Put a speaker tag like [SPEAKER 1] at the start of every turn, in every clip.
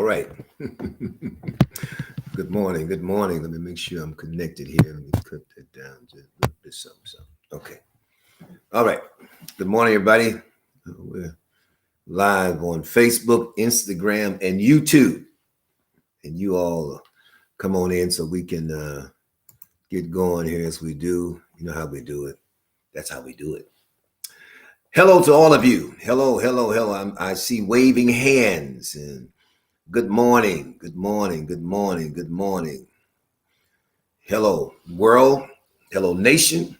[SPEAKER 1] All right. Good morning. Good morning. Let me make sure I'm connected here. Let me cut that down just a little bit. Something. Okay. All right. Good morning, everybody. We're live on Facebook, Instagram, and YouTube. And you all come on in so we can get going here as we do. You know how we do it. That's how we do it. Hello to all of you. Hello, hello, hello. I see waving hands and good morning, good morning, good morning, good morning. Hello, world. Hello, nation.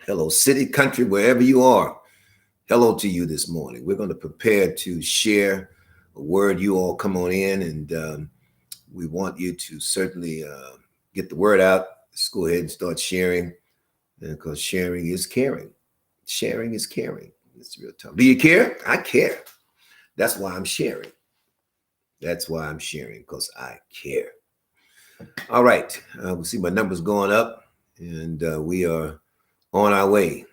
[SPEAKER 1] Hello, city, country, wherever you are. Hello to you this morning. We're going to prepare to share a word. You all come on in, and we want you to certainly get the word out. Let's go ahead and start sharing, because sharing is caring. Sharing is caring. It's real tough. Do you care? I care. That's why I'm sharing. That's why I'm sharing, because I care. All right. We see my numbers going up, and we are on our way.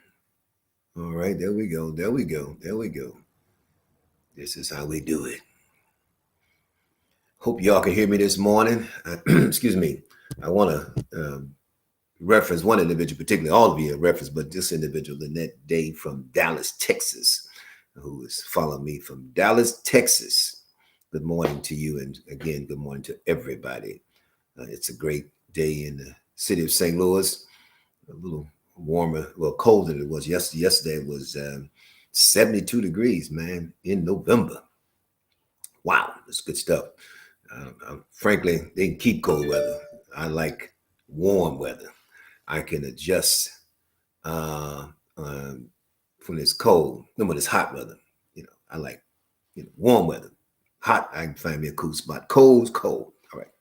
[SPEAKER 1] All right. There we go. There we go. There we go. This is how we do it. Hope y'all can hear me this morning. Excuse me. I want to reference one individual, particularly all of you reference, but this individual, Lynette Day from Dallas, Texas, who is following me from Dallas, Texas. Good morning to you. And again, good morning to everybody. It's a great day in the city of St. Louis. A little warmer, well, colder than it was yesterday. Yesterday it was 72 degrees, man, in November. Wow, that's good stuff. Frankly, they can keep cold weather. I like warm weather. I can adjust when it's cold, and when it's hot weather. I like warm weather. Hot, I can find me a cool spot. Cold's cold. All right.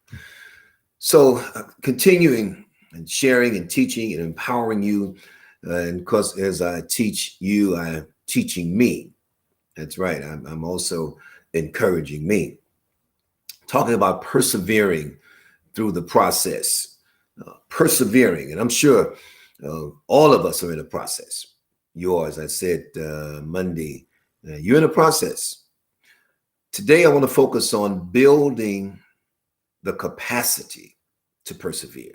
[SPEAKER 1] So continuing and sharing and teaching and empowering you. And because as I teach you, I'm teaching me. That's right. I'm also encouraging me. Talking about persevering through the process. Persevering. And I'm sure all of us are in a process. Yours, I said Monday, you're in a process. Today, I want to focus on building the capacity to persevere.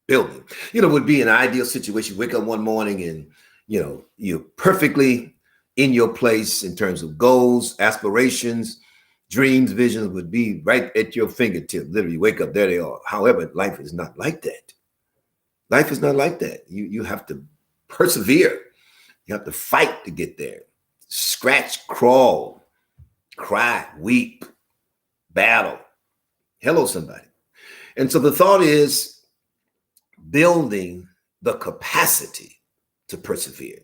[SPEAKER 1] Building, would be an ideal situation. Wake up one morning and, you're perfectly in your place in terms of goals, aspirations, dreams, visions would be right at your fingertip. Literally, wake up, there they are. However, life is not like that. Life is not like that. You have to persevere. You have to fight to get there. Scratch, crawl, cry, weep, battle. Hello, somebody. And so the thought is building the capacity to persevere.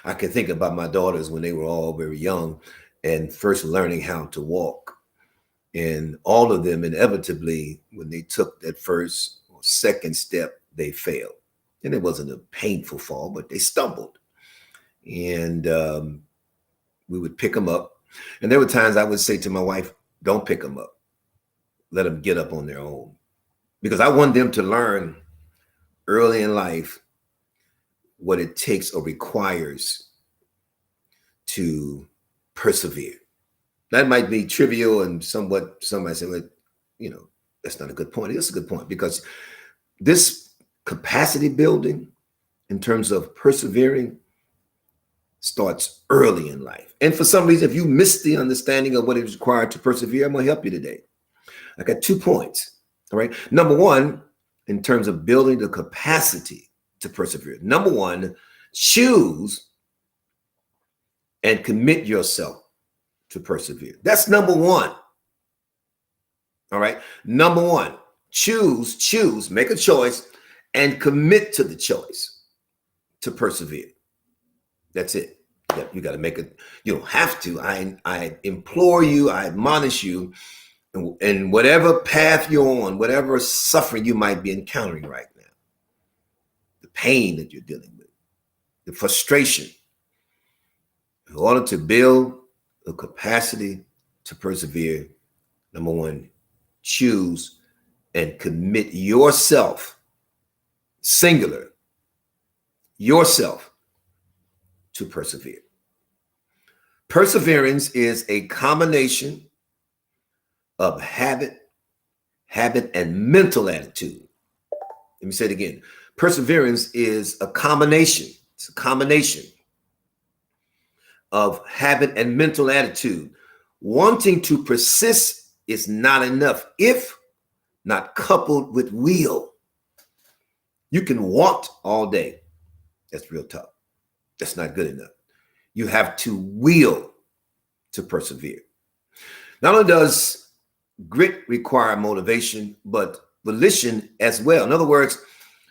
[SPEAKER 1] I can think about my daughters when they were all very young and first learning how to walk. And all of them inevitably, when they took that first or second step, they failed. And it wasn't a painful fall, but they stumbled. And we would pick them up. And there were times I would say to my wife, don't pick them up. Let them get up on their own. Because I want them to learn early in life what it takes or requires to persevere. That might be trivial and somewhat, somebody say, well, that's not a good point. It's a good point because this capacity building in terms of persevering starts early in life. And for some reason, if you miss the understanding of what is required to persevere, I'm going to help you today. I got 2 points. All right. Number one, in terms of building the capacity to persevere. Number one, choose and commit yourself to persevere. That's number one. All right. Number one, choose, make a choice and commit to the choice to persevere. That's it. You got to make it. You don't have to. I implore you, I admonish you, in whatever path you're on, whatever suffering you might be encountering right now, the pain that you're dealing with, the frustration, in order to build a capacity to persevere, number one, choose and commit yourself, singular, yourself, to persevere. Perseverance is a combination of habit and mental attitude. Let me say it again. Perseverance is a combination. It's a combination of habit and mental attitude. Wanting to persist is not enough if not coupled with will. You can want all day. That's real tough. That's not good enough. You have to will to persevere. Not only does grit require motivation, but volition as well. In other words,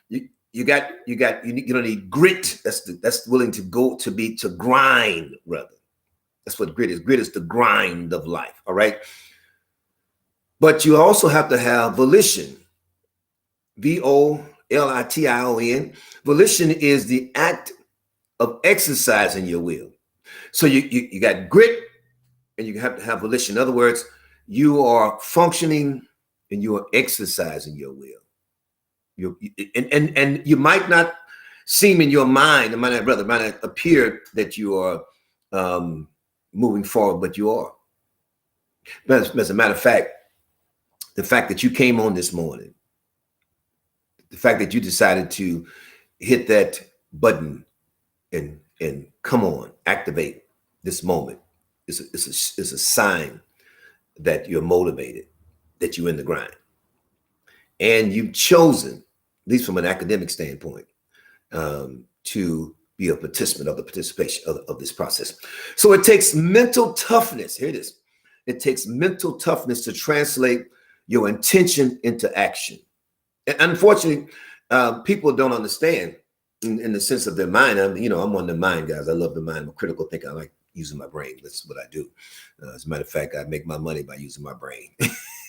[SPEAKER 1] you need grit. That's willing to go to grind rather. That's what grit is. Grit is the grind of life. All right. But you also have to have volition. VOLITION. Volition is the act of exercising your will. So you got grit and you have to have volition. In other words, you are functioning and you are exercising your will. And you might not seem in your mind, it might not appear that you are moving forward, but you are. As a matter of fact, the fact that you came on this morning, the fact that you decided to hit that button and come on, activate this moment is a sign that you're motivated, that you're in the grind. And you've chosen, at least from an academic standpoint, to be a participant of the participation of this process. So it takes mental toughness. Here it is. It takes mental toughness to translate your intention into action. And unfortunately, people don't understand in the sense of their mind. I'm one of the mind guys. I love the mind. I'm a critical thinker. I like using my brain. That's what I do. As a matter of fact, I make my money by using my brain.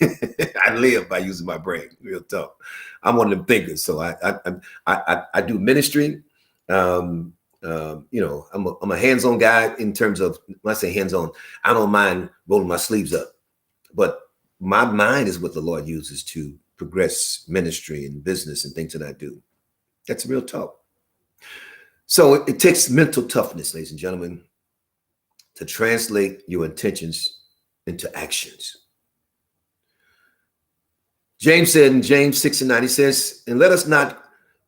[SPEAKER 1] I live by using my brain. Real tough. I'm one of them thinkers. So I do ministry. I'm a hands-on guy in terms of, when I say hands-on, I don't mind rolling my sleeves up. But my mind is what the Lord uses to progress ministry and business and things that I do. That's real talk. So it takes mental toughness, ladies and gentlemen, to translate your intentions into actions. James said in James 6:9, he says, and let us not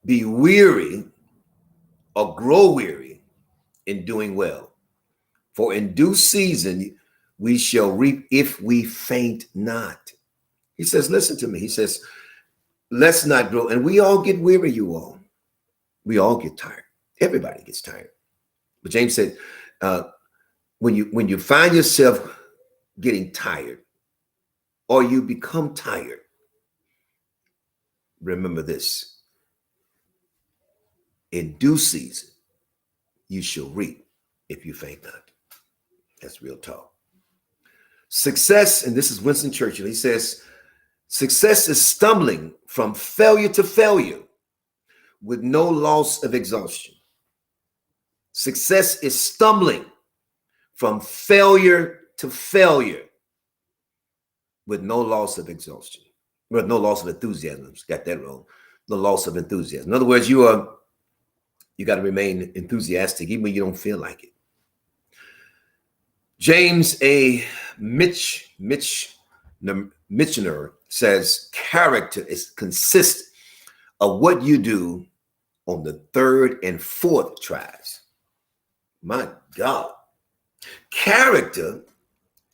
[SPEAKER 1] be weary or grow weary in doing well. For in due season we shall reap if we faint not. He says, listen to me. He says, let's not grow. And we all get weary, you all. We all get tired. Everybody gets tired. But James said, when you find yourself getting tired or you become tired, remember this. In due season, you shall reap if you faint not. That's real talk. Success, and this is Winston Churchill, he says, success is stumbling from failure to failure with no loss of exhaustion. Success is stumbling from failure to failure with no loss of exhaustion. With no loss of enthusiasm. Got that wrong. No loss of enthusiasm. In other words, you got to remain enthusiastic even when you don't feel like it. James A. Michener says character consists of what you do on the third and fourth tries. My God. Character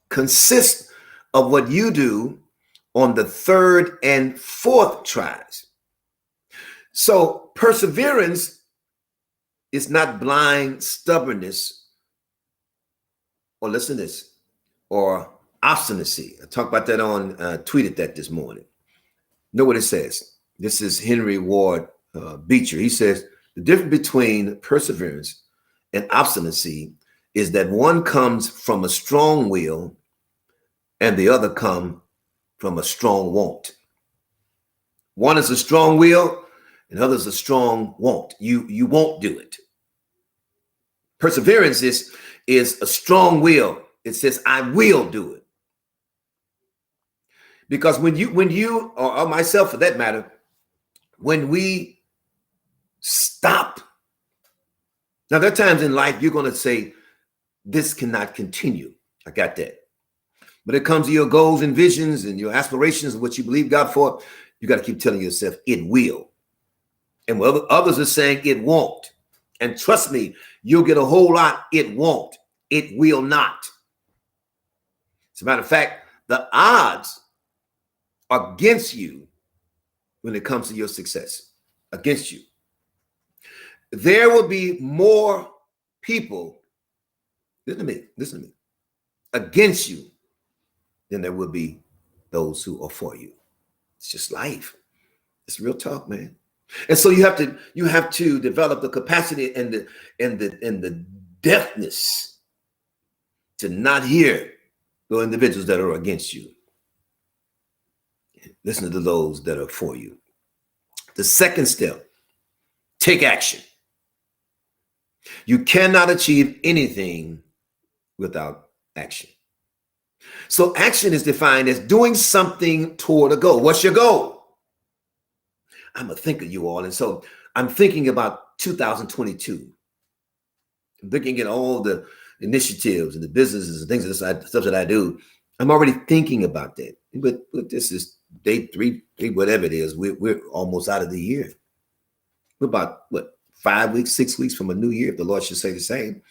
[SPEAKER 1] consists of what you do on the third and fourth tries. So perseverance is not blind stubbornness, or listen to this, or obstinacy. I talked about that on, tweeted that this morning. Know what it says? This is Henry Ward Beecher. He says, the difference between perseverance and obstinacy is that one comes from a strong will and the other come from a strong want. One is a strong will and the other is a strong want. You won't do it. Perseverance is a strong will. It says, I will do it. Because when you or myself for that matter, when we stop, now there are times in life you're going to say, this cannot continue. I got that. When it comes to your goals and visions and your aspirations and what you believe God for, you got to keep telling yourself it will. And when others are saying it won't. And trust me, you'll get a whole lot. It won't. It will not. As a matter of fact, the odds are against you when it comes to your success. Against you. There will be more people, listen to me, against you than there will be those who are for you. It's just life. It's real talk, man. And so you have to develop the capacity and the deafness to not hear the individuals that are against you. Listen to those that are for you. The second step, take action. You cannot achieve anything without action. So action is defined as doing something toward a goal. What's your goal? I'm a thinker, you all. And so I'm thinking about 2022. I'm looking at all the initiatives and the businesses and things of this stuff that I do. I'm already thinking about that. But this is day three, whatever it is. We're almost out of the year. We're about, 5 weeks, 6 weeks from a new year, if the Lord should say the same.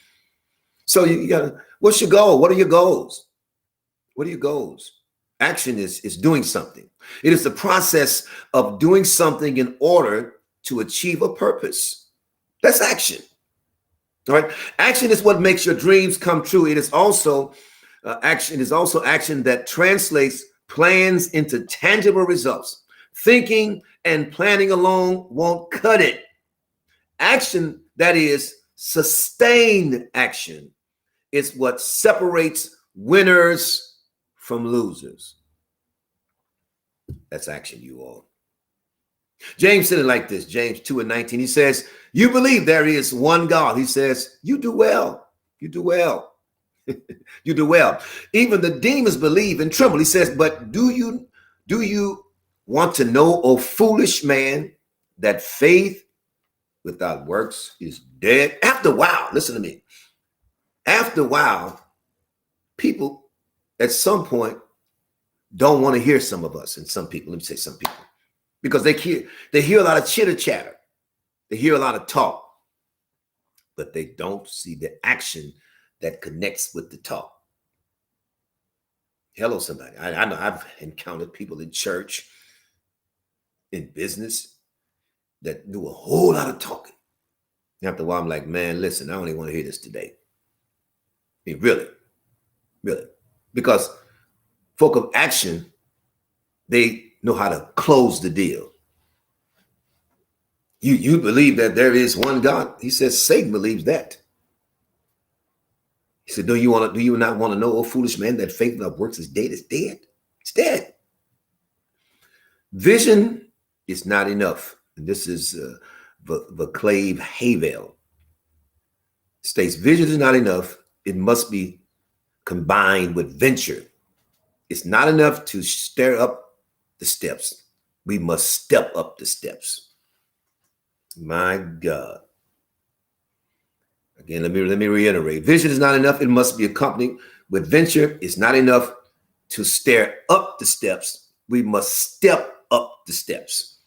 [SPEAKER 1] So you gotta, what's your goal? What are your goals? What are your goals? Action is doing something. It is the process of doing something in order to achieve a purpose. That's action. All right. Action is what makes your dreams come true. It is also action that translates plans into tangible results. Thinking and planning alone won't cut it. Action, that is sustained action, is what separates winners from losers. That's action, you all. James said it like this, James 2:19. He says, you believe there is one God. He says, you do well. You do well. You do well. Even the demons believe and tremble. He says, but do you want to know, O foolish man, that faith without works is dead? After a while, listen to me. After a while, people at some point don't want to hear some of us, and some people, let me say some people, because they hear a lot of chitter chatter. They hear a lot of talk, but they don't see the action that connects with the talk. Hello, somebody. I know I've encountered people in church, in business, that do a whole lot of talking. After a while, I'm like, man, listen, I don't even want to hear this today. I mean, really. Because folk of action, they know how to close the deal. You believe that there is one God. He says Satan believes that. He said, do you not want to know, O foolish man, that faith without works is dead? It's dead. It's dead. Vision is not enough. And this is Vaclav Havel. States, vision is not enough. It must be combined with venture. It's not enough to stir up the steps. We must step up the steps. My God. Again, let me reiterate. Vision is not enough. It must be accompanied with venture. It's not enough to stare up the steps. We must step up the steps.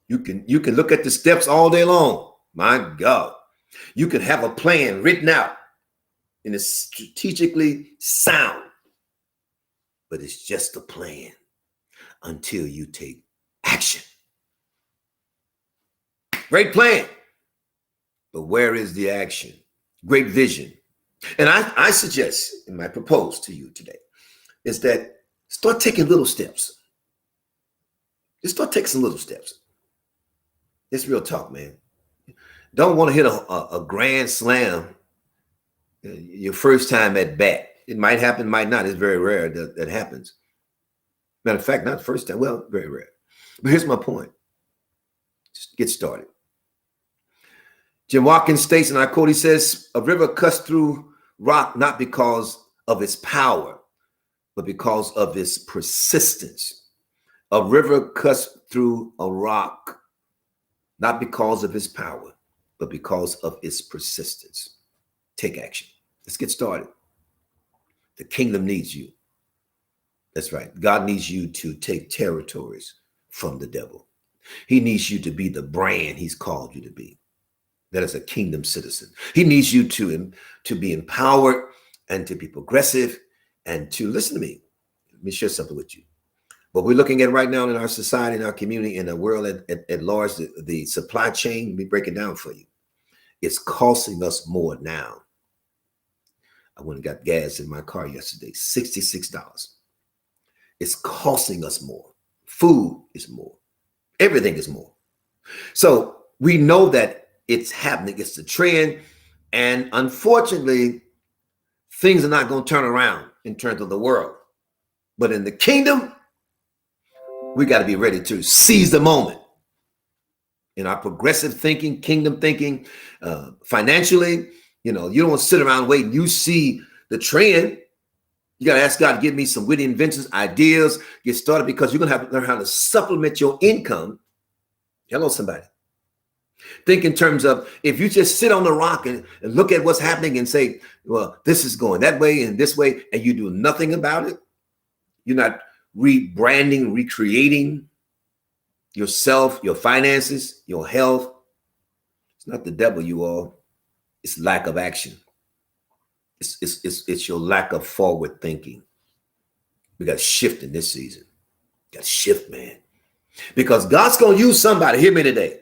[SPEAKER 1] You can look at the steps all day long. My God. You can have a plan written out and it's strategically sound, but it's just a plan until you take action. Great plan, but where is the action? Great vision. And I suggest, and I propose to you today, is that start taking little steps. Just start taking some little steps. It's real talk, man. Don't want to hit a grand slam your first time at bat. It might happen, might not. It's very rare that happens. Matter of fact, not the first time. Well, very rare. But here's my point. Just get started. Jim Watkins states, and I quote, he says, a river cuts through rock not because of its power, but because of its persistence. A river cuts through a rock not because of its power, but because of its persistence. Take action. Let's get started. The kingdom needs you. That's right. God needs you to take territories from the devil. He needs you to be the brand he's called you to be. That is a kingdom citizen. He needs you to be empowered and to be progressive and to listen to me. Let me share something with you. What we're looking at right now in our society, in our community, in the world at large, the supply chain, let me break it down for you. It's costing us more now. I went and got gas in my car yesterday, $66. It's costing us more. Food is more. Everything is more. So we know that it's happening. It's the trend. And unfortunately, things are not going to turn around in terms of the world. But in the kingdom, we got to be ready to seize the moment. In our progressive thinking, kingdom thinking, financially, you don't sit around waiting. You see the trend. You got to ask God to give me some witty inventions, ideas, get started, because you're going to have to learn how to supplement your income. Hello, somebody. Think in terms of, if you just sit on the rock and look at what's happening and say, well, this is going that way and this way, and you do nothing about it. You're not rebranding, recreating yourself, your finances, your health. It's not the devil, you all. It's lack of action. It's your lack of forward thinking. We got to shift in this season. Got to shift, man. Because God's going to use somebody. Hear me today.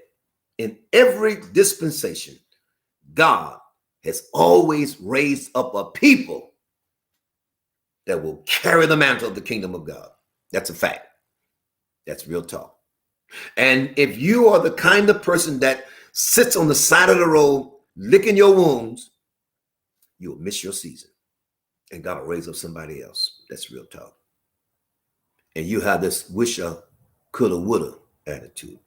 [SPEAKER 1] In every dispensation, God has always raised up a people that will carry the mantle of the kingdom of God. That's a fact. That's real talk. And if you are the kind of person that sits on the side of the road, licking your wounds, you'll miss your season. And God will raise up somebody else. That's real talk. And you have this wisha, coulda, woulda attitude.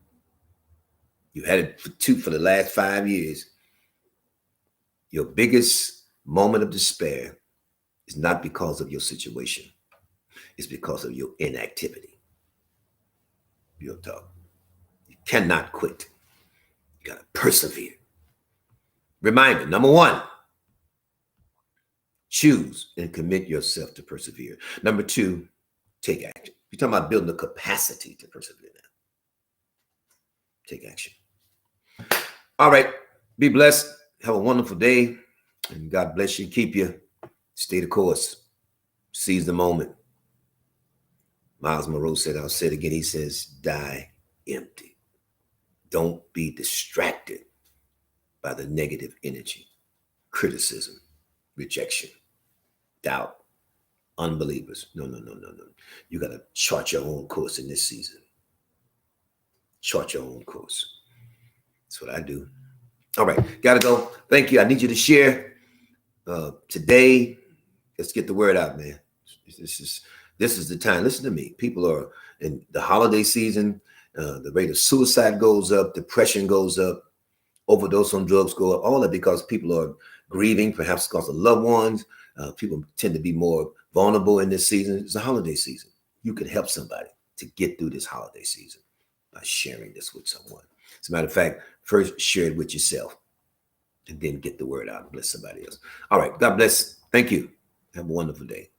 [SPEAKER 1] You had it for the last 5 years. Your biggest moment of despair is not because of your situation. It's because of your inactivity. Real talk. You cannot quit. You got to persevere. Reminder, number one, choose and commit yourself to persevere. Number two, take action. You're talking about building the capacity to persevere now. Take action. All right. Be blessed. Have a wonderful day. And God bless you. Keep you. Stay the course. Seize the moment. Miles Monroe said, I'll say it again. He says, die empty. Don't be distracted by the negative energy, criticism, rejection, doubt, unbelievers. No. You got to chart your own course in this season. Chart your own course. That's what I do. All right. Got to go. Thank you. I need you to share today. Let's get the word out, man. This is the time. Listen to me. People are in the holiday season. The rate of suicide goes up. Depression goes up. Overdose on drugs go up. All that because people are grieving, perhaps because of loved ones. People tend to be more vulnerable in this season. It's a holiday season. You can help somebody to get through this holiday season by sharing this with someone. As a matter of fact, first share it with yourself and then get the word out and bless somebody else. All right. God bless. Thank you. Have a wonderful day.